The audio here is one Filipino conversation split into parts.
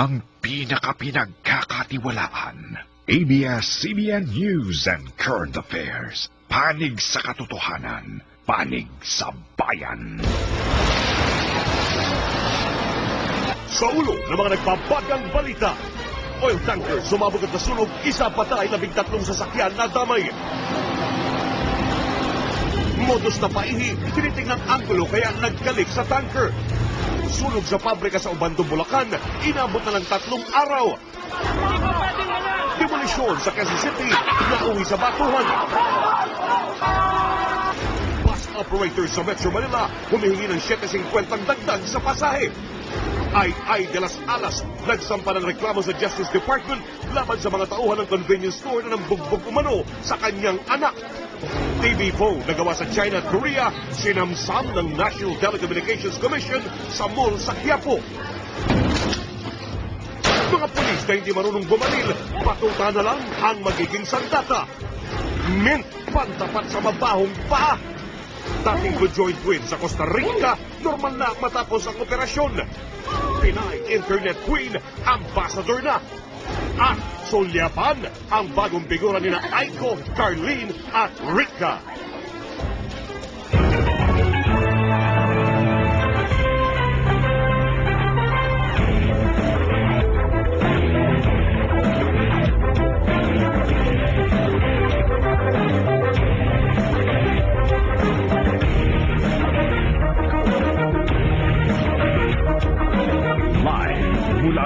ang pinagkakatiwalaan. ABS-CBN News and Current Affairs. Panig sa katotohanan. Panig sa bayan. Sa ulo ng mga nagbabagang balita, oil tanker sumabog at nasunog, isa patay, 13 sasakyan na damay. Modus na paihi, tinitingnan anggulo kaya nagkalik sa tanker. Sunog sa pabrika sa Obando, Bulacan, inabot na ng 3 araw. Demolisyon sa Quezon City, nauwi sa batuhan. Bus operators sa Metro Manila, humihingi ng 7.50 dagdag sa pasahe. Ay de las Alas, nagsampa ng reklamo sa Justice Department laban sa mga tauhan ng convenience store na nambugbog umano sa kanyang anak. TV phone na gawa sa China at Korea, sinamsam ng National Telecommunications Commission sa mall sa Quiapo. Mga pulis na hindi marunong bumaril, patuta na lang ang magiging sandata. Mint pantapat sa mabahong paa. Dating conjoined twin sa Costa Rica, normal na matapos ang operasyon. Pinay Internet Queen, ambassador na. At sulyapan ang bagong figura nina Aiko, Carlene at Rika.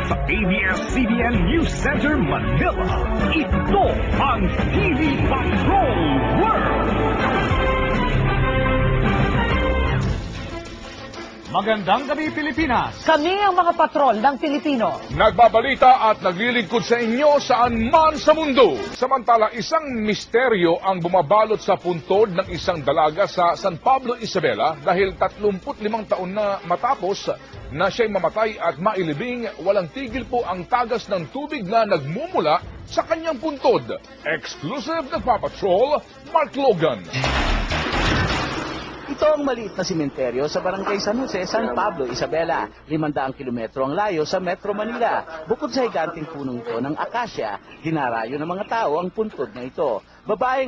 Sa ABS-CBN News Center, Manila, ito ang TV Patrol World! Magandang gabi, Pilipinas! Kami ang mga patrol ng Pilipino. Nagbabalita at naglilingkod sa inyo saan man sa mundo. Samantala, isang misteryo ang bumabalot sa puntod ng isang dalaga sa San Pablo, Isabela dahil 35 taon na matapos na siya'y mamatay at mailibing, walang tigil po ang tagas ng tubig na nagmumula sa kanyang puntod. Exclusive nagpapatrol, Mark Logan. Ito ang maliit na simenteryo sa Barangay San Jose, San Pablo, Isabela. 500 kilometro ang layo sa Metro Manila. Bukod sa higanting punong ito ng akasya, dinarayo ng mga tao ang puntod na ito. Babaeng